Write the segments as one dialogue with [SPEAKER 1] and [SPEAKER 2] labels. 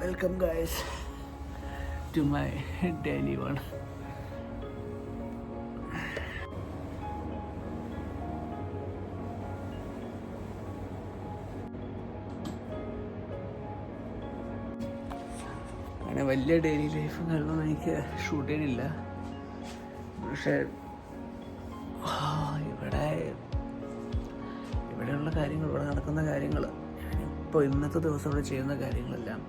[SPEAKER 1] Welcome guys to my daily one. അങ്ങനെ വലിയ daily ലൈഫുകളൊന്നും എനിക്ക് ഷൂട്ട് ചെയ്യാനില്ല. പക്ഷേ ഇവിടെയുള്ള കാര്യങ്ങൾ, ഇവിടെ നടക്കുന്ന കാര്യങ്ങൾ, ഞാനിപ്പോൾ ഇന്നത്തെ ദിവസം ഇവിടെ ചെയ്യുന്ന കാര്യങ്ങളെല്ലാം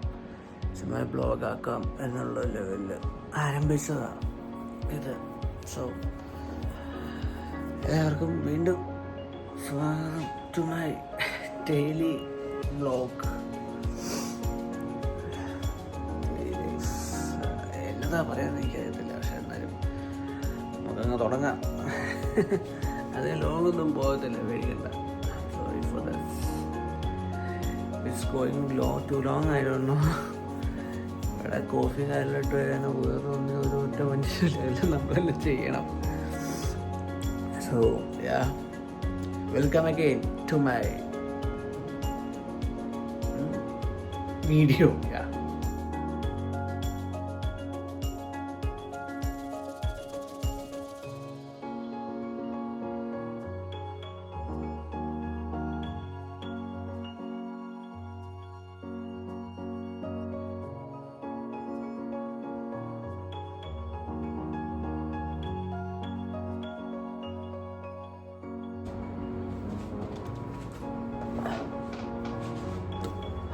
[SPEAKER 1] ചുമ്മാ ബ്ലോഗാക്കാം എന്നുള്ള ലെവലിൽ ആരംഭിച്ചതാണ് ഇത്. സോ എല്ലാവർക്കും വീണ്ടും സ്വാഗതം ടു മൈ ഡെയിലി ബ്ലോഗ്. എന്നതാ പറയാമെന്ന് എനിക്കറിയത്തില്ല, പക്ഷെ എന്നാലും നമുക്കങ്ങ് തുടങ്ങാം. അതിന് ലോങ്ങൊന്നും പോകത്തില്ല, പേടിക്കണ്ട. Sorry for that. It's going to long. I don't know. ഇവിടെ കോഫി കാലിലോട്ട് വരാൻ വേറെ ഒരു ഒറ്റ മനുഷ്യരില്ല, നമ്മളെല്ലാം ചെയ്യണം. So yeah, welcome again to my video. Yeah,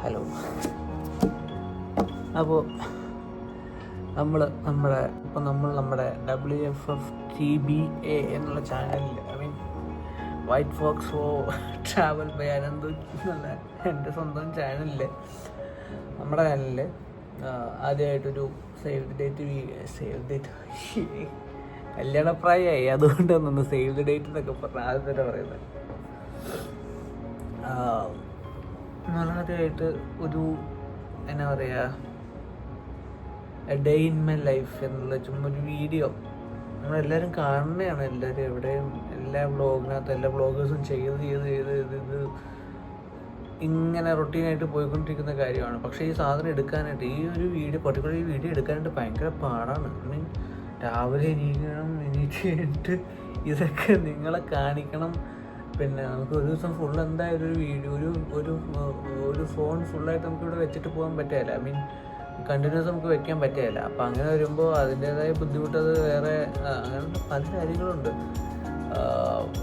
[SPEAKER 1] hello. അപ്പോൾ നമ്മുടെ WFFTBA എന്നുള്ള ചാനലിൽ, I mean white fox for travel by Ananthu എന്നുള്ള എൻ്റെ സ്വന്തം ചാനലിൽ, നമ്മുടെ ചാനലിൽ ആദ്യമായിട്ടൊരു സേവ് ദി ഡേറ്റ് കല്യാണപ്രായമായി, അതുകൊണ്ട് ഒന്ന് സേവ് ദി ഡേറ്റ് എന്നൊക്കെ പറഞ്ഞ ആദ്യം തന്നെ പറയുന്നത്. ആദ്യമായിട്ട് ഒരു എന്നാ പറയുക, ഡേ ഇൻ മൈ ലൈഫ് എന്നുള്ള ചുമ്മാ ഒരു വീഡിയോ നമ്മളെല്ലാവരും കാണുന്നതാണ്. എല്ലാവരും എവിടെയും എല്ലാ വ്ളോഗിനകത്ത് എല്ലാ വ്ളോഗേഴ്സും ചെയ്ത് ഇത് ഇങ്ങനെ റൊട്ടീനായിട്ട് പോയിക്കൊണ്ടിരിക്കുന്ന കാര്യമാണ്. പക്ഷേ ഈ സാധനം എടുക്കാനായിട്ട്, ഈ ഒരു വീഡിയോ പർട്ടിക്കുലർ ഈ വീഡിയോ എടുക്കാനായിട്ട് ഭയങ്കര പാടാണ്. ഐ മീൻ രാവിലെ എണീറ്റ് ഇതൊക്കെ നിങ്ങളെ കാണിക്കണം. പിന്നെ നമുക്ക് ഒരു ദിവസം ഫുൾ എന്തായാലും ഒരു വീഡിയോ ഒരു ഫോൺ ഫുള്ളായിട്ട് നമുക്കിവിടെ വെച്ചിട്ട് പോകാൻ പറ്റില്ല. ഐ മീൻ കണ്ടിന്യൂസ് നമുക്ക് വെക്കാൻ പറ്റില്ല. അപ്പം അങ്ങനെ വരുമ്പോൾ അതിൻ്റേതായ ബുദ്ധിമുട്ടത് വേറെ അങ്ങനത്തെ പല കാര്യങ്ങളുണ്ട്.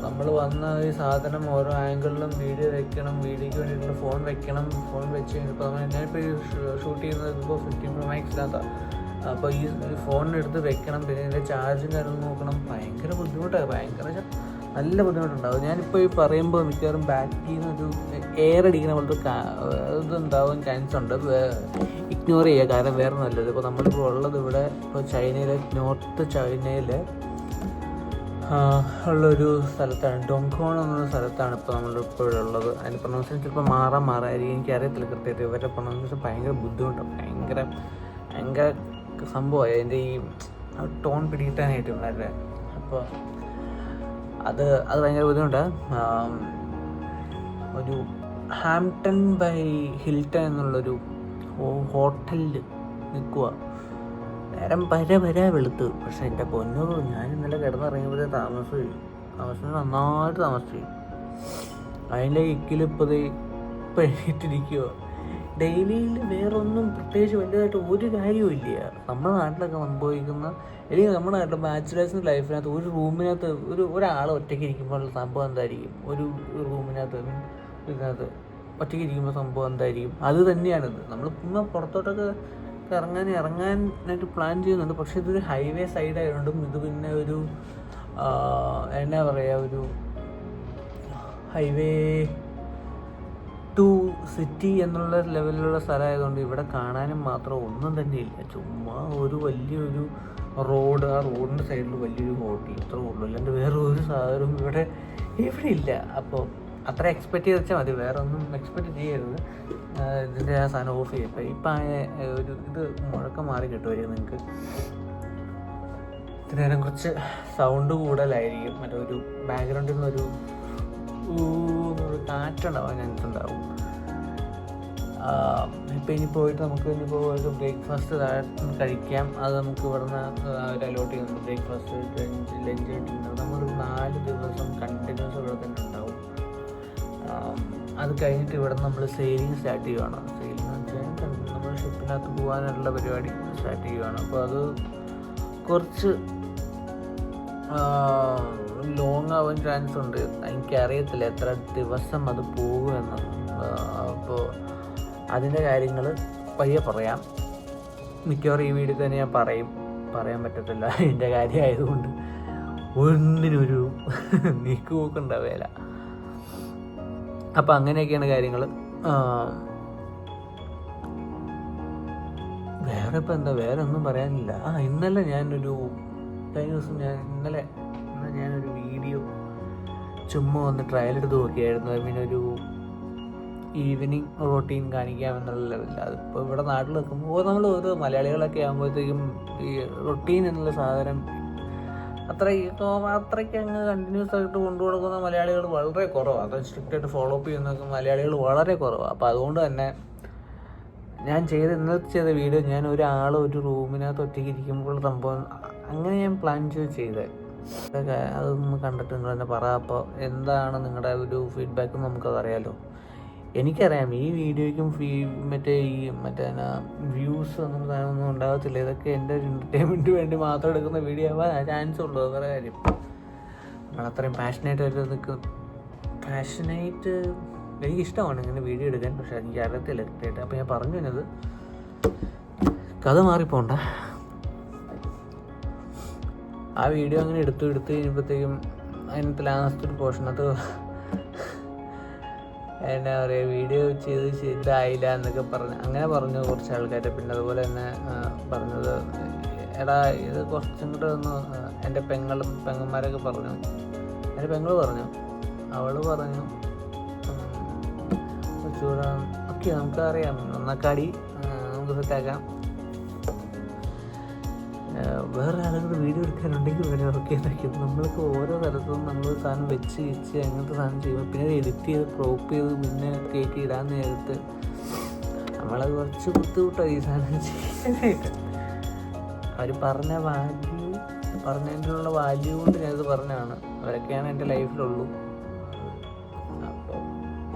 [SPEAKER 1] നമ്മൾ വന്ന ഈ സാധനം ഓരോ ആംഗിളിലും വീഡിയോ വെക്കണം, വീഡിയോയ്ക്ക് വേണ്ടിയിട്ടുള്ള ഫോൺ വെക്കണം. ഫോൺ വെച്ച് കഴിഞ്ഞപ്പോൾ ഞാനിപ്പോൾ ഈ ഷൂട്ട് ചെയ്യുന്നത് ഇപ്പോൾ 15 Pro Max ഇല്ലാത്ത. അപ്പോൾ ഈ ഫോണിനെടുത്ത് വെക്കണം, പിന്നെ ഇതിൻ്റെ ചാർജും കാര്യങ്ങളും നോക്കണം. ഭയങ്കര ബുദ്ധിമുട്ടാണ്, ഭയങ്കര നല്ല ബുദ്ധിമുട്ടുണ്ടാവും. ഞാനിപ്പോൾ ഈ പറയുമ്പോൾ മിക്കവാറും ബാക്കിൽ നിന്നൊരു എയർ അടിക്കുന്ന പോലത്തെ ഇതുണ്ടാവാൻ ചാൻസ് ഉണ്ട്. ഇഗ്നോർ ചെയ്യുക, കാരണം വേറെ നല്ലത്. ഇപ്പോൾ നമ്മളിപ്പോൾ ഉള്ളത് ഇവിടെ ഇപ്പോൾ ചൈനയിലെ നോർത്ത് ചൈനയിൽ ഉള്ളൊരു സ്ഥലത്താണ്, ഡോങ്കോൺ എന്നൊരു സ്ഥലത്താണ് ഇപ്പോൾ നമ്മളിപ്പോൾ ഉള്ളത്. അതിൻ്റെ പ്രൊണൗൺസിയേഷൻ ചിലപ്പോൾ മാറായിരിക്കും, എനിക്കറിയത്തില്ല കൃത്യമായിട്ട്. ഇവരുടെ പ്രൊണൗൺസിയേഷൻ ഭയങ്കര ബുദ്ധിമുട്ടാണ്, ഭയങ്കര സംഭവമായി അതിൻ്റെ ഈ ടോൺ പിടികിട്ടാനായിട്ട് വളരെ. അപ്പോൾ അത് ഭയങ്കര ബുദ്ധിമുട്ടാണ്. ഒരു ഹാംപ്ടൺ ബൈ ഹിൽട്ടൺ എന്നുള്ളൊരു ഹോട്ടലിൽ നിൽക്കുക. നേരം വരെ വെളുത്ത്. പക്ഷെ എൻ്റെ പൊന്നോ, ഞാൻ ഇന്നലെ കിടന്നിറങ്ങിയപ്പോഴേ നന്നായിട്ട് താമസിച്ചു. അതിൻ്റെ ഇക്കിലിപ്പോൾ എണീറ്റിരിക്കുക. ഡെയിലിയിൽ വേറൊന്നും പ്രത്യേകിച്ച് വലുതായിട്ട് ഒരു കാര്യവും ഇല്ല. നമ്മുടെ നാട്ടിലൊക്കെ സംഭവിക്കുന്ന, അല്ലെങ്കിൽ നമ്മുടെ നാട്ടിലെ ബാച്ചിലേഴ്സിൻ്റെ ലൈഫിനകത്ത് ഒരു റൂമിനകത്ത് ഒരാൾ ഒറ്റയ്ക്ക് ഇരിക്കുമ്പോൾ സംഭവം എന്തായിരിക്കും? ഒരു റൂമിനകത്ത് ഇതിനകത്ത് ഒറ്റയ്ക്ക് ഇരിക്കുമ്പോൾ സംഭവം എന്തായിരിക്കും? അത് തന്നെയാണിത്. നമ്മൾ ഇപ്പം പുറത്തോട്ടൊക്കെ ഇറങ്ങാനായിട്ട് പ്ലാൻ ചെയ്യുന്നുണ്ട്. പക്ഷേ ഇതൊരു ഹൈവേ സൈഡ് ആയതുകൊണ്ടും ഇത് പിന്നെ ഒരു എന്നാ പറയുക, ഒരു ഹൈവേ ടു സിറ്റി എന്നുള്ള ലെവലിലുള്ള സ്ഥലമായതുകൊണ്ട് ഇവിടെ കാണാനും മാത്രം ഒന്നും തന്നെ ഇല്ല. ചുമ്മാ ഒരു വലിയൊരു റോഡ്, ആ റോഡിൻ്റെ സൈഡിൽ വലിയൊരു ഹോട്ടൽ, ഇത്ര ഉള്ളൂ. അല്ലാണ്ട് വേറെ ഒരു സാധനവും ഇവിടെ ഇല്ല. അപ്പോൾ അത്ര എക്സ്പെക്റ്റ് ചെയ്ത് വെച്ചാൽ മതി, വേറെ ഒന്നും എക്സ്പെക്റ്റ് ചെയ്യരുത്. ഇതിൻ്റെ ആ സാധനം ഓഫ് ചെയ്യും. ഇപ്പം ഒരു ഇത് മുഴക്കം മാറി കിട്ടുമായിരിക്കും നിങ്ങൾക്ക്. ഇതിനേരം കുറച്ച് സൗണ്ട് കൂടുതലായിരിക്കും. മറ്റേ ഒരു ബാക്ക്ഗ്രൗണ്ടിൽ നിന്നൊരു കാറ്റുണ്ടാവാൻ ചാൻസ് ഉണ്ടാവും. ഇപ്പം ഇനി പോയിട്ട് നമുക്ക് ഇനിയിപ്പോൾ ഒരു ബ്രേക്ക്ഫാസ്റ്റ് കഴിക്കാം. അത് നമുക്ക് ഇവിടുന്ന് അവർ അലോട്ട് ചെയ്യുന്നുണ്ട്. Breakfast, lunch, dinner. നമ്മളൊരു 4 ദിവസം കണ്ടിന്യൂസ് ഇവിടെ തന്നെ ഉണ്ടാവും. അത് കഴിഞ്ഞിട്ട് ഇവിടെ നമ്മൾ സെയിലിംഗ് സ്റ്റാർട്ട് ചെയ്യുകയാണ്. സെയിലിംഗ് എന്ന് വെച്ചാൽ നമ്മൾ ഷിപ്പിനകത്ത് പോകാനുള്ള പരിപാടി സ്റ്റാർട്ട് ചെയ്യുകയാണ്. അപ്പോൾ അത് കുറച്ച് ലോങ് ആവാൻ ചാൻസ് ഉണ്ട്. എനിക്കറിയത്തില്ല എത്ര ദിവസം അത് പോകുമെന്ന്. അപ്പോൾ അതിൻ്റെ കാര്യങ്ങൾ പയ്യെ പറയാം. മിക്കവാറും ഈ വീഡിയോ തന്നെ ഞാൻ പറയാൻ പറ്റത്തില്ല. എൻ്റെ കാര്യമായതുകൊണ്ട് ഒന്നിനൊരു നീക്കുപോക്കുണ്ടാവില്ല. അപ്പം അങ്ങനെയൊക്കെയാണ് കാര്യങ്ങൾ. വേറെ ഇപ്പം എന്താ, വേറെ ഒന്നും പറയാനില്ല. ഇന്നലെ ഞാനൊരു ഞാനൊരു വീഡിയോ ചുമ്മാ ഒന്ന് ട്രയൽ എടുത്ത് നോക്കിയായിരുന്നു. ഒരു ഈവനിങ് റൊട്ടീൻ കാണിക്കാമെന്നുള്ള ലെവലിൽ. അതിപ്പോൾ ഇവിടെ നാട്ടിൽ നിൽക്കുമ്പോൾ നമ്മൾ ഒരു മലയാളികളൊക്കെ ആകുമ്പോഴത്തേക്കും ഈ റൊട്ടീൻ എന്നുള്ള സാധനം അത്രയ്ക്ക് അങ്ങ് കണ്ടിന്യൂസ് ആയിട്ട് കൊണ്ടു കൊടുക്കുന്ന മലയാളികൾ വളരെ കുറവാണ്. അത് സ്ട്രിക്റ്റ് ആയിട്ട് ഫോളോ അപ്പ് ചെയ്യുന്ന മലയാളികൾ വളരെ കുറവാണ്. അപ്പോൾ അതുകൊണ്ട് തന്നെ ഞാൻ ഇന്നത്തെ ചെയ്ത വീഡിയോ ഞാൻ ഒരു റൂമിനകത്ത് ഒറ്റയ്ക്ക് ഇരിക്കുമ്പോൾ സംഭവം അങ്ങനെ ഞാൻ പ്ലാൻ ചെയ്തത്. അതൊന്ന് കണ്ടിട്ട് നിങ്ങൾ തന്നെ പറ. അപ്പോൾ എന്താണ് നിങ്ങളുടെ ഒരു ഫീഡ്ബാക്ക് നമുക്കത് അറിയാമല്ലോ. എനിക്കറിയാം ഈ വീഡിയോയ്ക്കും മറ്റേ വ്യൂസ് ഒന്നും ഉണ്ടാകത്തില്ല. ഇതൊക്കെ എൻ്റെ ഒരു എൻ്റർടൈൻമെൻറ്റ് വേണ്ടി മാത്രം എടുക്കുന്ന വീഡിയോ ആവാൻ ചാൻസ് ഉള്ളൂ. വേറെ കാര്യം നമ്മളത്രയും പാഷനേറ്റ് എനിക്കിഷ്ടമാണ് ഇങ്ങനെ വീഡിയോ എടുക്കാൻ. പക്ഷെ എനിക്ക് അറിയത്തില്ല കറക്റ്റായിട്ട്. അപ്പോൾ ഞാൻ പറഞ്ഞു തന്നത് കഥ മാറിപ്പോണ്ട. ആ വീഡിയോ അങ്ങനെ എടുത്ത് കഴിഞ്ഞപ്പോഴത്തേക്കും അതിനകത്ത് ലാസ്റ്റ് ഒരു പോർഷനകത്ത് എന്നാ പറയുക, വീഡിയോ ചെയ്ത് ശരിയായില്ല എന്നൊക്കെ അങ്ങനെ പറഞ്ഞു കുറച്ച് ആൾക്കാർ. പിന്നെ അതുപോലെ തന്നെ പറഞ്ഞത്, എടാ ഇത് കുറച്ചും കൂടെ ഒന്ന് എൻ്റെ പെങ്ങന്മാരൊക്കെ പറഞ്ഞു. എൻ്റെ പെങ്ങൾ പറഞ്ഞു, അവൾ പറഞ്ഞു കുറച്ചുകൂടെ ഓക്കെ നമുക്കറിയാം, ഒന്നക്കാടി നമുക്ക് സെറ്റാക്കാം. വേറെ ആളുകൾ വീഡിയോ എടുക്കാനുണ്ടെങ്കിൽ വരെ ഓക്കെ എന്നൊക്കെ. നമ്മൾക്ക് ഓരോ തരത്തിലും നമ്മൾ സാധനം വെച്ച് അങ്ങനത്തെ സാധനം ചെയ്യുമ്പോൾ പിന്നെ അത് എഡിറ്റ് ചെയ്ത് ക്രോപ്പ് ചെയ്ത് പിന്നെ കേക്ക് ഇടാൻ നേരത്ത് നമ്മളത് കുറച്ച് ബുദ്ധിമുട്ടായി ഈ സാധനം ചെയ്യാനായിട്ട്. അവർ പറഞ്ഞതിനുള്ള വാല്യൂ കൊണ്ട് ഞാനത് പറഞ്ഞതാണ്. അവരൊക്കെയാണ് എൻ്റെ ലൈഫിലുള്ളൂ. അപ്പോൾ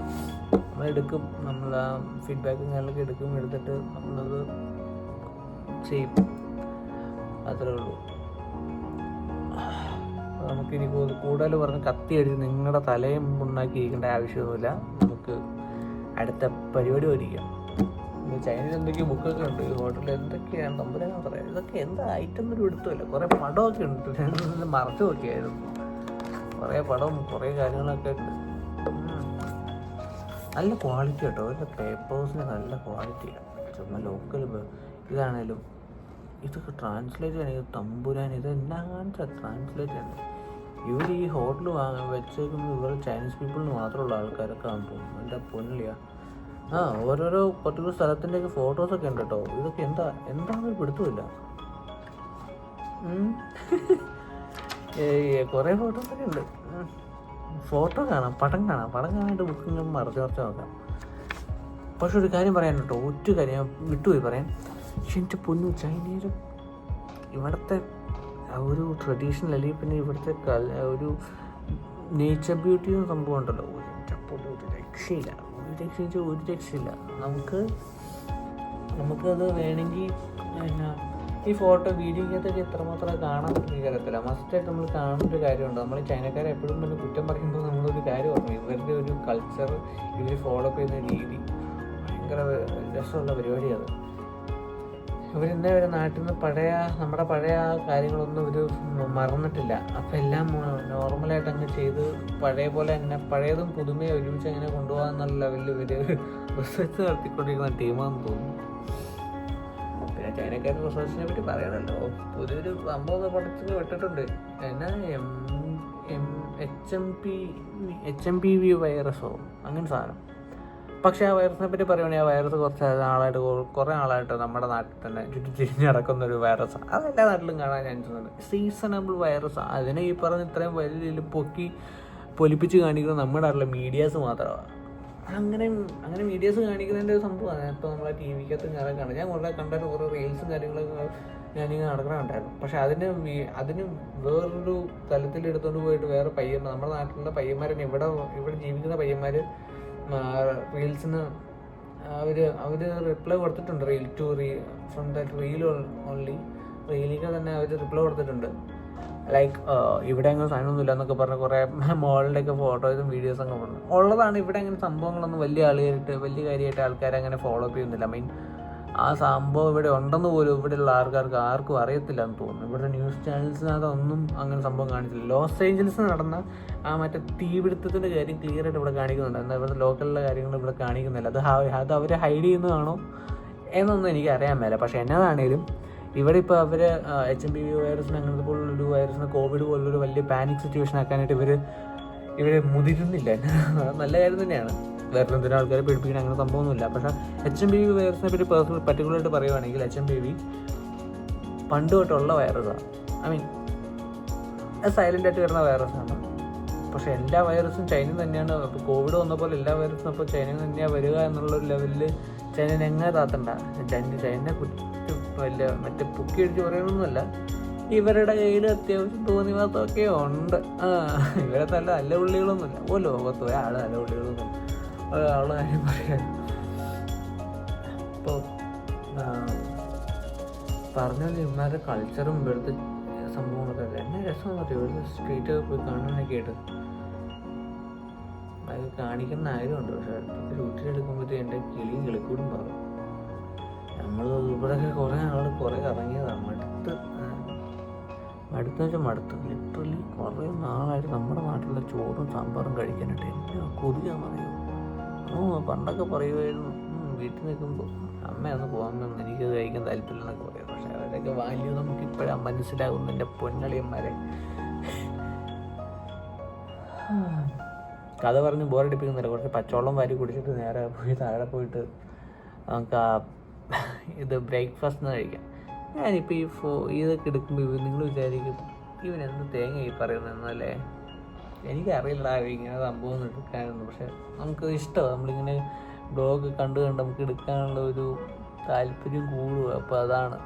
[SPEAKER 1] നമ്മളെടുക്കും, നമ്മൾ ആ ഫീഡ്ബാക്കും കാര്യങ്ങളൊക്കെ എടുത്തിട്ട് നമ്മളത് ചെയ്യും. അത്രേ ഉള്ളൂ. നമുക്കിനി കൂടുതൽ പറഞ്ഞ് കത്തി അടിച്ച് നിങ്ങളുടെ തലയും ഉണ്ടാക്കി ഇരിക്കേണ്ട ആവശ്യമൊന്നുമില്ല. നമുക്ക് അടുത്ത പരിപാടി ഒരുക്കാം. ചൈനയിൽ എന്തൊക്കെയോ ബുക്കൊക്കെ ഉണ്ട്, ഹോട്ടലിൽ എന്തൊക്കെയാണ് തമ്പുരാൻ പറയാം. ഇതൊക്കെ എന്താ ഐറ്റം ഒരു എടുത്തുമില്ല. കുറേ പടമൊക്കെ ഉണ്ട്, ഞാൻ മറച്ചു നോക്കിയായിരുന്നു. കുറേ പടവും കുറേ കാര്യങ്ങളൊക്കെ ഉണ്ട്. നല്ല ക്വാളിറ്റി കേട്ടോ. അതിൻ്റെ പേപ്പേഴ്സിന് നല്ല ക്വാളിറ്റിയാണ്. ചുമ്മാ ലോക്കൽ ഇതാണേലും ഇതൊക്കെ ട്രാൻസ്ലേറ്റ് ചെയ്യണം. തമ്പുരാൻ ഇതെന്നാകാൻ ട്രാൻസ്ലേറ്റ് ചെയ്യണം. ഇവർ ഈ ഹോട്ടൽ വെച്ചേക്കുന്നത് ഇവർ ചൈനീസ് പീപ്പിളിന് മാത്രമുള്ള ആൾക്കാരൊക്കെ ആണെന്ന് തോന്നുന്നു. എൻ്റെ പൊന്നില്ല. ഓരോരോ പർട്ടിക്കുലർ സ്ഥലത്തിൻ്റെയൊക്കെ ഫോട്ടോസൊക്കെ ഉണ്ട് കേട്ടോ. ഇതൊക്കെ എന്താണെന്ന് പിടുത്തമില്ല. കുറേ ഫോട്ടോസൊക്കെ ഉണ്ട്. പടം കാണാനായിട്ട് ബുക്കിങ് മറച്ച് നോക്കാം. പക്ഷെ ഒരു കാര്യം പറയാൻ കേട്ടോ, ഒറ്റ കാര്യം വിട്ടുപോയി പറയാൻ. പക്ഷെ എൻ്റെ പൊന്നു, ചൈനയിൽ ഇവിടുത്തെ ഒരു ട്രഡീഷണൽ അല്ലെങ്കിൽ പിന്നെ ഇവിടുത്തെ ഒരു നേച്ചർ ബ്യൂട്ടി എന്ന സംഭവം ഉണ്ടല്ലോ, ഒരു രക്ഷയില്ല. നമുക്കത് വേണമെങ്കിൽ ഈ ഫോട്ടോ വീഡിയോക്കകത്തൊക്കെ എത്രമാത്രം കാണാൻ പറ്റില്ല. മസ്റ്റായിട്ട് നമ്മൾ കാണേണ്ട ഒരു കാര്യമുണ്ട്. നമ്മൾ ചൈനക്കാരെ എപ്പോഴും തന്നെ കുറ്റം പറയുമ്പോൾ നമ്മളൊരു കാര്യം ഓർമ്മ, ഇവരുടെ ഒരു കൾച്ചർ, ഇവർ ഫോളോ ചെയ്യുന്ന രീതി ഭയങ്കര രസമുള്ള പരിപാടിയാണ്. ഇവരിന്നേ വരെ നാട്ടിൽ നിന്ന് നമ്മുടെ പഴയ കാര്യങ്ങളൊന്നും ഇവർ മറന്നിട്ടില്ല. അപ്പം എല്ലാം നോർമലായിട്ട് അങ്ങ് ചെയ്ത് പഴയ പോലെ തന്നെ പഴയതും പുതുമയും ഒരുമിച്ച് അങ്ങനെ കൊണ്ടുപോകാന്നുള്ള ലെവലിൽ ഇവർ റിസർച്ച് നടത്തിക്കൊണ്ടിരിക്കുന്ന ടീമാണെന്ന് തോന്നുന്നു. പിന്നെ ചൈനക്കാരുടെ റിസർച്ചിനെ പറ്റി പറയണല്ലോ, പുതിയൊരു സംഭവം പഠിച്ച് വിട്ടിട്ടുണ്ട്. എന്നാ HMPV വൈറസോ അങ്ങനെ സാധനം. പക്ഷേ ആ വൈറസിനെ പറ്റി പറയുകയാണെങ്കിൽ ആ വൈറസ് കുറേ നാളായിട്ട് നമ്മുടെ നാട്ടിൽ തന്നെ ചുറ്റി നടക്കുന്നൊരു വൈറസ്. അതെല്ലാ നാട്ടിലും കാണാൻ ചാൻസ് ഉണ്ട്. Seasonable virus. അതിനെ ഈ പറഞ്ഞ ഇത്രയും വലിയ പൊലിപ്പിച്ച് കാണിക്കുന്നത് നമ്മുടെ നാട്ടിലെ മീഡിയാസ് മാത്രമാണ്. അങ്ങനെ അങ്ങനെ വീഡിയോസ് കാണിക്കുന്നതിൻ്റെ ഒരു സംഭവമാണ്. ഇപ്പോൾ നമ്മളെ ടി വിക്കകത്ത് ഞാൻ കാണും. ഞാൻ കുറേ കണ്ടിട്ട് കുറേ റീൽസും കാര്യങ്ങളൊക്കെ ഞാനിങ്ങനെ നടക്കണുണ്ടായിരുന്നു. പക്ഷെ അതിന് വേറൊരു തലത്തിൽ എടുത്തുകൊണ്ട് പോയിട്ട് വേറെ പയ്യന്മാർ, നമ്മുടെ നാട്ടിലുള്ള പയ്യന്മാരെ ഇവിടെ ജീവിക്കുന്ന പയ്യന്മാർ റീൽസിന് അവർ റിപ്ലൈ കൊടുത്തിട്ടുണ്ട്. ഫ്രം ദാറ്റ് റീൽ ഓൺലി റീലിക്ക് തന്നെ അവർ റിപ്ലൈ കൊടുത്തിട്ടുണ്ട്. ലൈക്ക് ഇവിടെ അങ്ങനെ സാധനമൊന്നുമില്ല എന്നൊക്കെ പറഞ്ഞ് കുറേ മോളുടെയൊക്കെ ഫോട്ടോസും വീഡിയോസും ഒക്കെ പറഞ്ഞു ഉള്ളതാണ്. ഇവിടെ അങ്ങനെ സംഭവങ്ങളൊന്നും വലിയ കാര്യമായിട്ട് ആൾക്കാർ അങ്ങനെ ഫോളോ അപ്പ് ചെയ്യുന്നില്ല. ആ സംഭവം ഇവിടെ ഉണ്ടെന്ന് പോലും ഇവിടെയുള്ള ആൾക്കാർക്ക് ആർക്കും അറിയത്തില്ല എന്ന് തോന്നുന്നു. ഇവിടെ ന്യൂസ് ചാനൽസിനകത്ത് ഒന്നും അങ്ങനെ സംഭവം കാണിച്ചില്ല. ലോസ് ഏഞ്ചൽസിൽ നടന്ന ആ മറ്റേ തീപിടുത്തത്തിൻ്റെ കാര്യം ക്ലിയർ ആയിട്ട് ഇവിടെ കാണിക്കുന്നുണ്ട്. എന്നാൽ ഇവിടെ ലോക്കലിലെ കാര്യങ്ങൾ ഇവിടെ കാണിക്കുന്നില്ല. അത് അവർ ഹൈഡ് ചെയ്യുന്നതാണോ എന്നൊന്നും എനിക്ക് അറിയാൻ മേല. പക്ഷെ എന്നതാണേലും ഇവിടെ ഇപ്പോൾ അവർ HMPV വൈറസിന് അങ്ങനത്തെ പോലുള്ളൊരു വൈറസിന് കോവിഡ് പോലുള്ളൊരു വലിയ പാനിക് സിറ്റുവേഷൻ ആക്കാനായിട്ട് ഇവർ മുതിരുന്നില്ല. നല്ല കാര്യം തന്നെയാണ്. വേറെ എന്തിനും ആൾക്കാരെ പേടിപ്പിക്കണം അങ്ങനെ സംഭവമൊന്നുമില്ല. പക്ഷേ HMPV വൈറസിനെ പറ്റി പർട്ടിക്കുലറായിട്ട് പറയുവാണെങ്കിൽ HMPV പണ്ട് തൊട്ടുള്ള വൈറസാണ്. സൈലൻ്റായിട്ട് വരുന്ന വൈറസാണ്. പക്ഷേ എല്ലാ വൈറസും ചൈനയിൽ തന്നെയാണ്. ഇപ്പോൾ കോവിഡ് വന്നപ്പോൾ എല്ലാ വൈറസും അപ്പോൾ ചൈനയിൽ തന്നെയാണ് വരിക എന്നുള്ളൊരു ലെവലിൽ ചൈനനെ എങ്ങനെ താത്തണ്ട. ചൈന വലിയ മറ്റേ പൊക്കി അടിച്ച് പറയണമെന്നല്ല, ഇവരുടെ കയ്യിൽ അത്യാവശ്യം തോന്നിവാസമൊക്കെ ഉണ്ട്. ഇവരെ നല്ല പുള്ളികളൊന്നുമില്ല. ലോകത്ത് ഒരാൾ നല്ല പുള്ളികളൊന്നും ഒരാൾ കാര്യം പറയാൻ. അപ്പോൾ പറഞ്ഞാൽ ഇവന്മാരുടെ കൾച്ചറും ഇവിടുത്തെ സംഭവങ്ങളൊക്കെ എന്നെ രസമെന്ന് പറയും. ഇവിടുത്തെ സ്ട്രീറ്റൊക്കെ പോയി കാണാനൊക്കെ ആയിട്ട് അത് കാണിക്കുന്ന ആഗ്രഹമുണ്ട്. പക്ഷെ ഷൂട്ടിനെടുക്കുമ്പോഴത്തേക്ക് എൻ്റെ കിളിക്കൂടും പറയും. നമ്മൾ ഇവിടെയൊക്കെ കുറേ ഇറങ്ങിയതാണ്. മടുത്ത് ലിറ്ററലി കുറേ നാളായിട്ട് നമ്മുടെ നാട്ടിലെ ചോറും സാമ്പാറും കഴിക്കാനായിട്ട് എന്നെ കൊതിയാണെന്നറിയോ. പണ്ടൊക്കെ പറയുമായിരുന്നു വീട്ടിൽ നിൽക്കുമ്പോൾ അമ്മയൊന്ന് പോകാമെന്ന് എനിക്ക് കഴിക്കാൻ താല്പര്യമില്ലെന്നൊക്കെ പറയും. പക്ഷെ അവരുടെയൊക്കെ വാല്യൂ നമുക്കിപ്പോഴാണ് മനസ്സിലാകുന്നു എൻ്റെ പൊന്നളിയന്മാരെ. കഥ പറഞ്ഞ് ബോറടിപ്പിക്കുന്നില്ല. കുറച്ച് പച്ചവെള്ളം വാരി കുടിച്ചിട്ട് നേരെ പോയി താഴെ പോയിട്ട് നമുക്ക് ഇത് ബ്രേക്ക്ഫാസ്റ്റ് കഴിക്കാം. ഞാനിപ്പോൾ ഇതൊക്കെ എടുക്കുമ്പോൾ നിങ്ങൾ വിചാരിക്കും ഇവനെന്ത് തേങ്ങ ഈ പറയുന്നതെന്നല്ലേ. എനിക്കറിയില്ല ഇങ്ങനെ സംഭവം എടുക്കാനൊന്നും. പക്ഷെ നമുക്ക് ഇഷ്ടമാണ്. നമ്മളിങ്ങനെ ബ്ലോഗ് കണ്ട് നമുക്ക് എടുക്കാനുള്ള ഒരു താല്പര്യം കൂടുക. അപ്പോൾ അതാണ്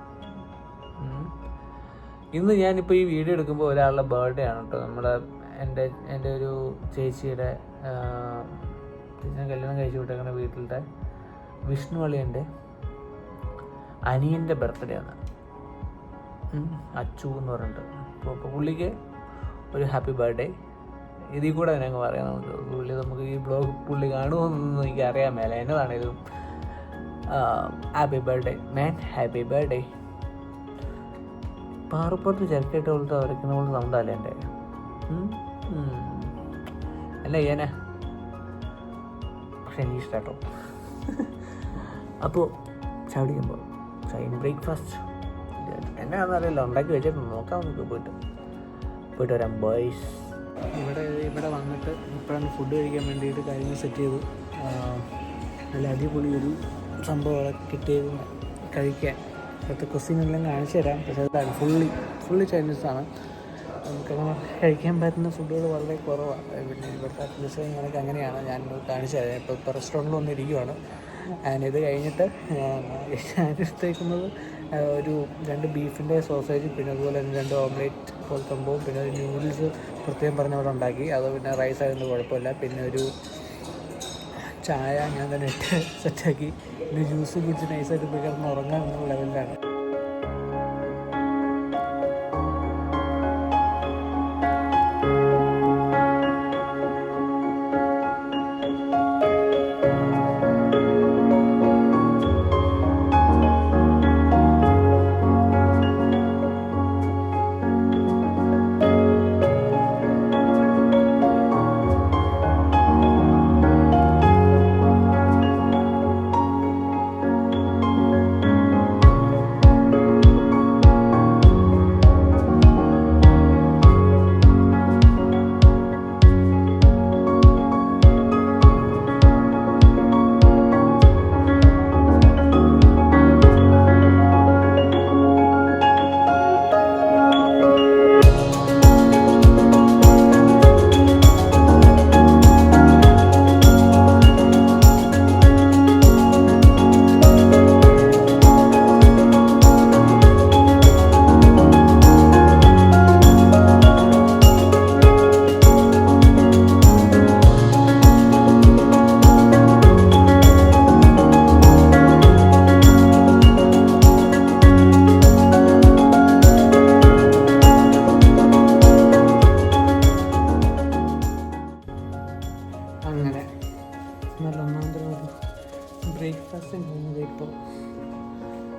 [SPEAKER 1] ഇന്ന് ഞാനിപ്പോൾ ഈ വീഡിയോ എടുക്കുമ്പോൾ ഒരാളുടെ ബർത്ത്ഡേ ആണ് കേട്ടോ. എൻ്റെ ഒരു ചേച്ചിയുടെ കല്യാണം കഴിച്ചു വിട്ടേക്കുന്ന വീട്ടിലത്തെ വിഷ്ണു അളിയൻ്റെ അനിയൻ്റെ ബർത്ത്ഡേ ആണ്. അച്ചു എന്ന് പറഞ്ഞിട്ട്. അപ്പോൾ പുള്ളിക്ക് ഒരു ഹാപ്പി ബർത്ത്ഡേ. ഇതിൽ കൂടെ തന്നെ അങ്ങ് പറയാം. നമുക്ക് ഈ ബ്ലോഗ് പുള്ളി കാണുമോയെന്നൊന്നും എനിക്ക് അറിയാൻ മേല. എന്നതാണേലും ഹാപ്പി ബർത്ത്ഡേ മാൻ, ഹാപ്പി ബർത്ത്ഡേ. പാറപ്പുറത്ത് ചിരക്കിട്ട് പോലത്തെ വരയ്ക്കുന്ന പോലെ സൗണ്ടല്ലേ എൻ്റെ. അല്ല ചെയ്യാനാ, പക്ഷെ എനിക്ക് ഇഷ്ടാട്ടോ. അപ്പോൾ ചവിടിക്കുമ്പോൾ ബ്രേക്ക്ഫാസ്റ്റ് എന്നാണെന്നറിയില്ല, ഉണ്ടാക്കി വെച്ചിട്ട് നോക്കാം. നമുക്ക് പോയിട്ട് വരാം ബോയ്സ്. ഇവിടെ വന്നിട്ട് ഇപ്പോഴാണ് ഫുഡ് കഴിക്കാൻ വേണ്ടിയിട്ട് കാര്യങ്ങൾ സെറ്റ് ചെയ്തു. നല്ല അടിപൊളി ഒരു സംഭവങ്ങളൊക്കെ കിട്ടിയത് കഴിക്കാൻ. ഇപ്പോഴത്തെ ക്വസ്റ്റ്യനെല്ലാം കാണിച്ചു തരാം. പക്ഷേ അതാണ് ഫുള്ളി ചൈനീസാണ്. നമുക്കങ്ങനെ കഴിക്കാൻ പറ്റുന്ന ഫുഡുകൾ വളരെ കുറവാണ്. പിന്നെ ഇവിടുത്തെ അറ്റ്മോസ്ഫിയർ ഇങ്ങനെയൊക്കെ അങ്ങനെയാണ്. ഞാൻ കാണിച്ചു തരാം. ഇപ്പോൾ റെസ്റ്റോറൻറ്റിൽ വന്നിരിക്കുവാണ്. ഇത് കഴിഞ്ഞിട്ട് ഞാൻ എടുത്തേക്കുന്നത് ഒരു 2 ബീഫിൻ്റെ സോസേജ്, പിന്നെ അതുപോലെ തന്നെ 2 ഓംലേറ്റ് പോലെ സംഭവം, പിന്നെ ഒരു നൂഡിൽസ് പ്രത്യേകം പറഞ്ഞ അവിടെ ഉണ്ടാക്കി. അത് പിന്നെ റൈസ് ആയതുകൊണ്ട് കുഴപ്പമില്ല. പിന്നെ ഒരു ചായ ഞാൻ തന്നെ ഇട്ട് സെറ്റാക്കി. പിന്നെ ജ്യൂസ് കുടിച്ച് നൈസായിട്ട് പോയി കിടന്ന് ഉറങ്ങാൻ എന്നുള്ള ലെവലിലാണ്.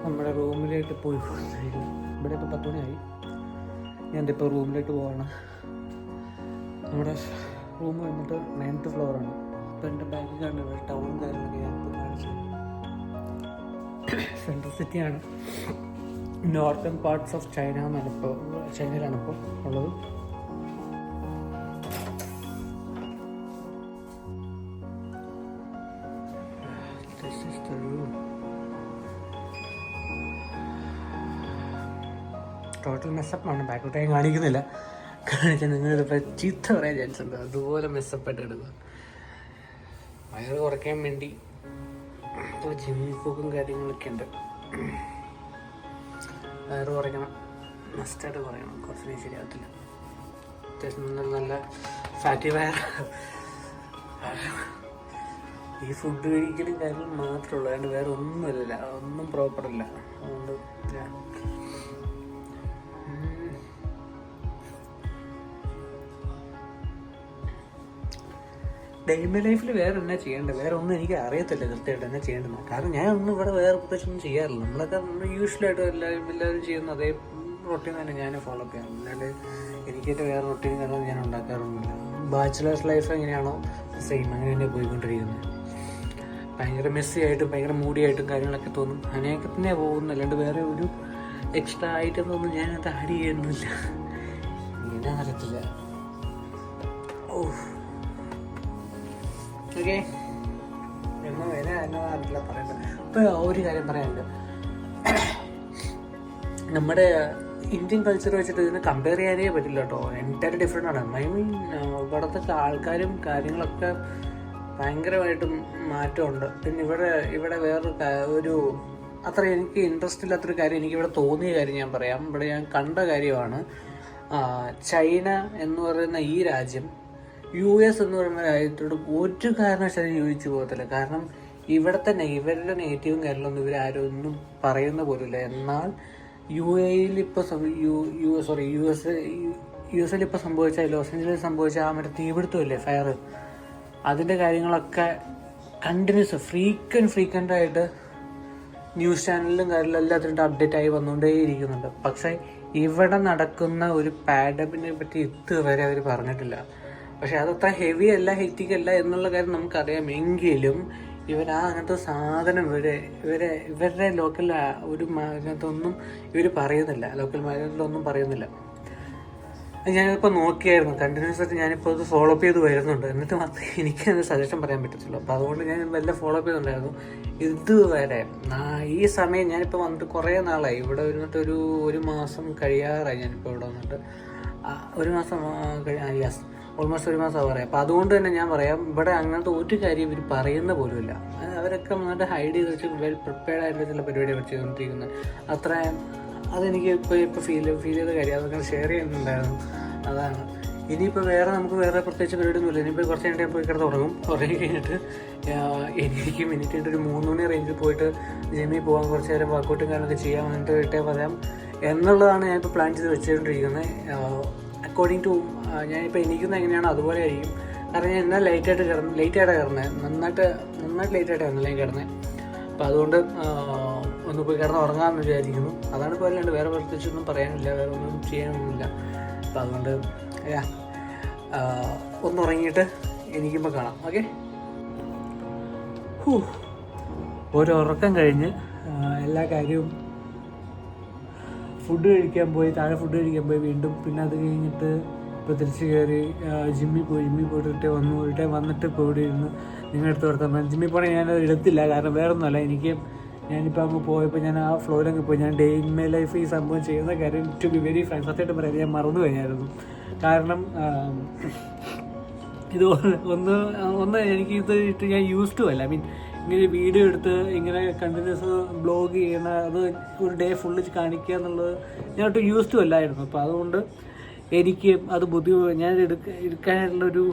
[SPEAKER 1] നമ്മുടെ റൂമിലേക്ക് പോയിക്കൊണ്ടിരിക്കുന്നു. ഇവിടെ ഇപ്പോൾ 10 മണിയായി. ഞാനിപ്പോൾ റൂമിലേക്ക് പോവാണ്. നമ്മുടെ റൂം വന്നിട്ട് 9th ഫ്ലോറാണ്. ഇപ്പോൾ എൻ്റെ ബാഗ് കണ്ടത് ടൗണും കാര്യങ്ങളൊക്കെ ഞാനിപ്പോൾ കാണിച്ചു. സെൻട്രൽ സിറ്റിയാണ്. നോർത്തേൺ പാർട്സ് ഓഫ് ചൈനയിലാണിപ്പോൾ ഉള്ളത്. ടോട്ടൽ മെസ്സപ്പാണ്. ബാക്കോട്ട് ഞാൻ കാണിക്കുന്നില്ല, കാണിച്ചാൽ നിങ്ങളിപ്പോൾ ചീത്ത പറയാൻ ചാൻസ് ഉണ്ട്. അതുപോലെ മെസ്സപ്പായിട്ട് എടുക്കുക. വയറ് കുറയ്ക്കാൻ വേണ്ടി ഇപ്പോൾ ജിമ്മിൽ പോക്കും കാര്യങ്ങളൊക്കെ ഉണ്ട്. വയറ് കുറയ്ക്കണം, മസ്റ്റായിട്ട് കുറയണം. കുറച്ച് ശരിയാകത്തില്ല. അത്യാവശ്യം നല്ല ഫാറ്റി വയർ. ഈ ഫുഡ് കഴിക്കലും കാര്യങ്ങളും മാത്രമേ ഉള്ളൂ, അതുകൊണ്ട് വേറെ ഒന്നുമില്ല, ഒന്നും പ്രോപ്പറല്ല. അതുകൊണ്ട് ഡെയിലി ലൈഫിൽ വേറെ എന്നാ ചെയ്യേണ്ടത്, വേറെ ഒന്നും എനിക്ക് അറിയത്തില്ല കൃത്യമായിട്ട് എന്നാ ചെയ്യേണ്ടത്. കാരണം ഞാൻ ഒന്നും ഇവിടെ വേറെ പ്രത്യേകിച്ച് ഒന്നും ചെയ്യാറില്ല. നമ്മളൊക്കെ യൂഷ്വലായിട്ട് എല്ലാവരും ചെയ്യുന്ന അതേ റൊട്ടീൻ തന്നെ ഞാൻ ഫോളോ ചെയ്യാം. അല്ലാണ്ട് എനിക്കായിട്ട് വേറെ റൊട്ടീൻ കാരണം ഞാൻ ഉണ്ടാക്കാറൊന്നുമില്ല. ബാച്ചിലേഴ്സ് ലൈഫ് എങ്ങനെയാണോ സെയിം അങ്ങനെ തന്നെ പോയിക്കൊണ്ടിരിക്കുന്നത്. ഭയങ്കര മെസ്സി ആയിട്ടും ഭയങ്കര മൂടിയായിട്ടും കാര്യങ്ങളൊക്കെ തോന്നും. അങ്ങനെയൊക്കെ തന്നെ പോകുന്നു. അല്ലാണ്ട് വേറെ ഒരു എക്സ്ട്രാ ആയിട്ടൊന്നും ഞാനത് ആഡ് ചെയ്യുന്നില്ല. ഇങ്ങനെ അറിയത്തില്ല. ഓക്കെ, എന്നാ അറിയില്ല പറയണ്ട. ഇപ്പോൾ ഒരു കാര്യം പറയാനുണ്ട്. നമ്മുടെ ഇന്ത്യൻ കൾച്ചർ വെച്ചിട്ട് ഇതിനെ കമ്പയർ ചെയ്യാനേ പറ്റില്ല കേട്ടോ. എൻറ്റയർ ഡിഫറെൻ്റ് ആണ്. ഐ മീൻ ഇവിടുത്തെ ആൾക്കാരും കാര്യങ്ങളൊക്കെ ഭയങ്കരമായിട്ടും മാറ്റമുണ്ട്. പിന്നെ ഇവിടെ വേറൊരു അത്ര എനിക്ക് ഇൻട്രസ്റ്റ് ഇല്ലാത്തൊരു കാര്യം എനിക്കിവിടെ തോന്നിയ കാര്യം ഞാൻ പറയാം. ഇവിടെ ഞാൻ കണ്ട കാര്യമാണ്. ചൈന എന്ന് പറയുന്ന ഈ രാജ്യം US എന്ന് പറയുന്ന രാജ്യത്തോട് ഒരു കാരണവശാലും യോജിച്ചു പോകത്തില്ല. കാരണം ഇവിടെ തന്നെ ഇവരുടെ നേറ്റീവും കാര്യങ്ങളൊന്നും ഇവരാരും ഒന്നും പറയുന്ന പോലുമില്ല. എന്നാൽ UAEയിൽ ഇപ്പോൾ US ഇപ്പോൾ സംഭവിച്ച ലോസ് ഏഞ്ചലസിൽ സംഭവിച്ച ആ മറ്റേ തീപിടുത്തമില്ലേ, ഫയർ, അതിൻ്റെ കാര്യങ്ങളൊക്കെ കണ്ടിന്യൂസ് ഫ്രീക്വൻ്റ് ആയിട്ട് ന്യൂസ് ചാനലിലും കാര്യങ്ങളും എല്ലാത്തിനും അപ്ഡേറ്റ് ആയി വന്നുകൊണ്ടേയിരിക്കുന്നുണ്ട്. പക്ഷേ ഇവിടെ നടക്കുന്ന ഒരു പാൻഡമിനെ പറ്റി ഇതുവരെ അവർ പറഞ്ഞിട്ടില്ല. പക്ഷെ അതത്ര ഹെവി അല്ല, ഹെക്റ്റിക് അല്ല എന്നുള്ള കാര്യം നമുക്കറിയാം. എങ്കിലും അങ്ങനത്തെ സാധനം ഇവരുടെ ലോക്കൽ ഒരു ഇതിനകത്തൊന്നും ഇവർ പറയുന്നില്ല. ലോക്കൽ മാർക്കറ്റിലൊന്നും പറയുന്നില്ല. ഞാനിപ്പോൾ നോക്കിയായിരുന്നു കണ്ടിന്യൂസ് ആയിട്ട്. ഞാനിപ്പോൾ അത് ഫോളോ അപ്പ് ചെയ്ത് വരുന്നുണ്ട്. എന്നിട്ട് മാത്രമേ എനിക്കത് സജഷൻ പറയാൻ പറ്റത്തുള്ളൂ. അപ്പോൾ അതുകൊണ്ട് ഞാൻ എല്ലാം ഫോളോ അപ്പ് ചെയ്തിട്ടുണ്ടായിരുന്നു. ഇതുവരെ ഈ സമയം ഞാനിപ്പോൾ വന്നിട്ട് കുറേ നാളായി ഇവിടെ വന്നിട്ട്. ഒരു മാസം കഴിയാറായി ഞാനിപ്പോൾ ഇവിടെ വന്നിട്ട്. ഒരു മാസം ഓൾമോസ്റ്റ് ഒരു മാസം പറയാം. അപ്പോൾ അതുകൊണ്ട് തന്നെ ഞാൻ പറയാം, ഇവിടെ അങ്ങനത്തെ ഒരു കാര്യം ഇവർ പറയുന്ന പോലുമില്ല. അവരൊക്കെ വന്നിട്ട് ഹൈഡ് ചെയ്ത് വെച്ച് വെൽ പ്രിപ്പയർഡ് ആയിട്ടുള്ള ചില പരിപാടികൾ ചെയ്തുകൊണ്ടിരിക്കുന്നത്. അത്ര അതെനിക്ക് ഇപ്പോൾ ഫീൽ ചെയ്ത കാര്യം. അതൊക്കെ ഷെയർ ചെയ്യുന്നുണ്ടായിരുന്നു. അതാണ്. ഇനിയിപ്പോൾ നമുക്ക് വേറെ പ്രത്യേകിച്ച് പരിപാടിയൊന്നുമില്ല. ഇനിയിപ്പോൾ കുറച്ച് കഴിഞ്ഞിട്ട് പോയി കിടന്ന് ഉറങ്ങി കഴിഞ്ഞിട്ട് എനിക്ക് മിനിറ്റ് ഒരു 3 മണി റേഞ്ചിൽ പോയിട്ട് ജിമ്മിൽ പോകാൻ, കുറച്ച് നേരം വർക്കൗട്ടും കാര്യങ്ങളൊക്കെ ചെയ്യാൻ വന്നിട്ട് വിട്ടേ പറയാം എന്നുള്ളതാണ് ഞാനിപ്പോൾ പ്ലാൻ ചെയ്ത് വെച്ചുകൊണ്ടിരിക്കുന്നത്. അക്കോർഡിംഗ് ടു ഞാനിപ്പോൾ എണീക്കുന്നത് എങ്ങനെയാണോ അതുപോലെ ആയിരിക്കും. കാരണം ഞാൻ എന്നാൽ ലേറ്റായിട്ടാണ് കിടന്നത്. നന്നായിട്ട് ലേറ്റായിട്ടാണ് ഞാൻ കിടന്നത്. അപ്പോൾ അതുകൊണ്ട് ഒന്ന് പോയി കിടന്ന് ഉറങ്ങാമെന്ന് വിചാരിക്കുന്നു. അതാണ് ഇപ്പോൾ അല്ലാണ്ട് വേറെ പ്രത്യേകിച്ചൊന്നും പറയാനില്ല, വേറെ ഒന്നും ചെയ്യാനൊന്നുമില്ല. അപ്പോൾ അതുകൊണ്ട് ഒന്ന് ഉറങ്ങിയിട്ട് എണീക്കുമ്പോൾ കാണാം. ഓക്കെ, ഒരു ഉറക്കം കഴിഞ്ഞ് എല്ലാ കാര്യവും താഴെ ഫുഡ് കഴിക്കാൻ പോയി വീണ്ടും. പിന്നെ അത് കഴിഞ്ഞിട്ട് ഇപ്പോൾ തിരിച്ച് കയറി ജിമ്മിൽ പോയിട്ട് വന്നിട്ട് ഇപ്പോൾ ഇവിടെ ഇരുന്ന് നിങ്ങളുടെ അടുത്ത് വർത്താനം. ജിമ്മിൽ പോകണേ ഞാനത് എടുത്തില്ല, കാരണം വേറെ ഒന്നുമല്ല. ഞാനിപ്പോൾ അങ്ങ് പോയപ്പോൾ ഞാൻ ആ ഫ്ലോയിലങ്ങ് പോയി. ഞാൻ ഡേ ഇൻ മൈ ലൈഫ് ഈ സംഭവം ചെയ്യുന്ന കാര്യം ടു ബി വെരി ഫ്രാങ്ക് സത്യമായിട്ട് പറയാം, ഞാൻ മറന്നു കഴിഞ്ഞായിരുന്നു. കാരണം ഇത് ഒന്ന് എനിക്ക് ഇത് ഞാൻ യൂസ് ടു അല്ല. ഐ മീൻ ഇങ്ങനെ വീഡിയോ എടുത്ത് ഇങ്ങനെ കണ്ടിന്യൂസ് ബ്ലോഗ് ചെയ്യണ, അത് ഒരു ഡേ ഫുള്ള് കാണിക്കുക എന്നുള്ളത് ഞാൻ ഒട്ടും യൂസ് ടു അല്ലായിരുന്നു. അപ്പോൾ അതുകൊണ്ട് എനിക്ക് അത് ഞാൻ എടുക്കാനുള്ളൊരു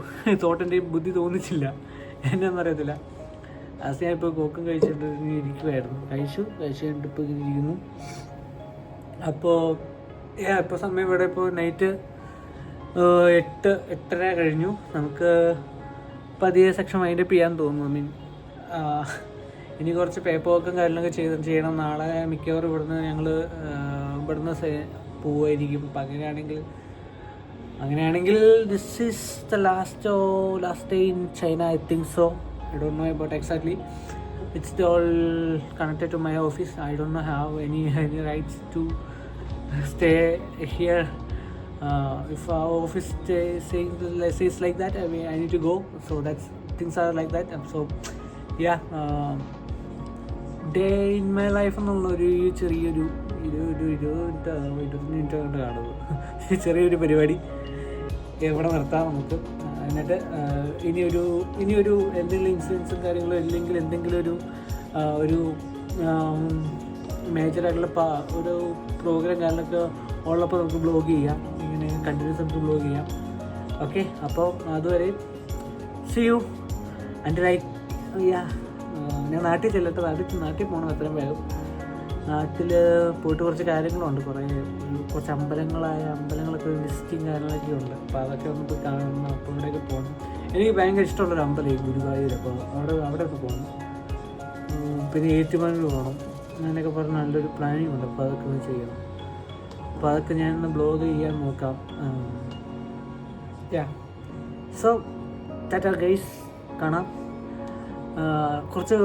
[SPEAKER 1] തോട്ടിൻ്റെ ബുദ്ധി തോന്നിച്ചില്ല. എന്നാന്ന് അറിയത്തില്ല. ഞാനിപ്പോൾ കോക്കും കഴിച്ചിട്ട് ഇരിക്കുമായിരുന്നു. കഴിച്ചു കഴിഞ്ഞിട്ട് ഇപ്പോൾ ഇങ്ങനെ ഇരിക്കുന്നു. അപ്പോൾ ഇപ്പോൾ സമയം ഇവിടെ ഇപ്പോൾ നൈറ്റ് 8:30 കഴിഞ്ഞു. നമുക്ക് പതിയെ സെക്ഷൻ വൈൻഡപ്പ് ചെയ്യാൻ തോന്നുന്നു. ഐ മീൻ ഇനി കുറച്ച് പേപ്പർ വർക്കും കാര്യങ്ങളൊക്കെ ചെയ്യണം. നാളെ മിക്കവാറും ഇവിടുന്ന് പോവുമായിരിക്കും. അപ്പം അങ്ങനെയാണെങ്കിൽ this is the last day in China, I think so. I don't know about exactly. It's all connected to my office. I don't know have any rights to stay here. If our office says like that, I mean I need to go. So that's things are like that. So yeah, day in my life എന്നുള്ളൊരു ചെറിയൊരു 20 minute കാണുന്നത് ചെറിയൊരു പരിപാടി എവിടെ നിർത്താം നമുക്ക്. എന്നിട്ട് ഇനിയൊരു എന്തെങ്കിലും ഇൻസിഡൻസും കാര്യങ്ങളോ ഇല്ലെങ്കിൽ എന്തെങ്കിലും ഒരു മേജറായിട്ടുള്ള ഒരു പ്രോഗ്രാം കാര്യങ്ങളൊക്കെ ഉള്ളപ്പോൾ നമുക്ക് ബ്ലോഗ് ചെയ്യാം. ഇങ്ങനെ കണ്ടിന്യൂസ് നമുക്ക് ബ്ലോഗ് ചെയ്യാം. ഓക്കെ, അപ്പോൾ അതുവരെ സീ യു ആൻഡ് ഞാൻ നാട്ടിൽ ചെല്ലട്ടെ. നാട്ടിൽ പോകണം എത്രയും വേഗം. നാട്ടിൽ പോയിട്ട് കുറച്ച് കാര്യങ്ങളുണ്ട്. കുറച്ച് അമ്പലങ്ങളൊക്കെ വിസിറ്റിങ് കാര്യങ്ങളൊക്കെ ഉണ്ട്. അപ്പോൾ അതൊക്കെ ഒന്ന് പോയി കാണണം. അപ്പോൾ ഇവിടെയൊക്കെ പോകണം. എനിക്ക് ഭയങ്കര ഇഷ്ടമുള്ളൊരു അമ്പലം ഗുരുവായൂർ. അപ്പോൾ അവിടെയൊക്കെ പോകണം. പിന്നെ ഏറ്റുമാനൂർ പോകണം. അങ്ങനെയൊക്കെ പറഞ്ഞ് നല്ലൊരു പ്ലാനിങ് ഉണ്ട്. അപ്പോൾ അതൊക്കെ ഒന്ന് ചെയ്യണം. അപ്പോൾ അതൊക്കെ ഞാനൊന്ന് ബ്ലോഗ് ചെയ്യാൻ നോക്കാം. സോ ടാറ്റാ ഗൈസ്, കാണാം. കുറച്ച്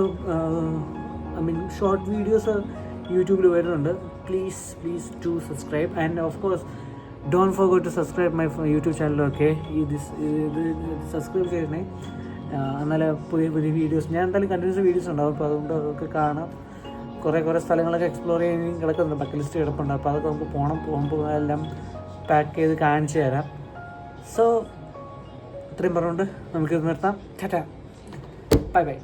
[SPEAKER 1] ഷോർട്ട് വീഡിയോസ് യൂട്യൂബിൽ വരുന്നുണ്ട്. Please to subscribe and of course don't forget to subscribe my YouTube ചാനലൊക്കെ. ഇത് സബ്സ്ക്രൈബ് ചെയ്യണേ. എന്നാലും പുതിയ വീഡിയോസ് ഞാൻ എന്തായാലും കണ്ടിന്യൂസ് വീഡിയോസ് ഉണ്ടാവും. അപ്പോൾ അതുകൊണ്ട് അതൊക്കെ കാണാം. കുറേ സ്ഥലങ്ങളൊക്കെ എക്സ്പ്ലോർ ചെയ്യാൻ കിടക്കുന്നുണ്ട്. ബക്കറ്റ് ലിസ്റ്റ് കിടപ്പുണ്ട്. അപ്പോൾ അതൊക്കെ നമുക്ക് പോകുമ്പോൾ എല്ലാം പാക്ക് ചെയ്ത് കാണിച്ചു തരാം. സോ ഇത്രയും പറഞ്ഞുകൊണ്ട് നമുക്കിത് നിർത്താം. ടാറ്റാ, ബൈ.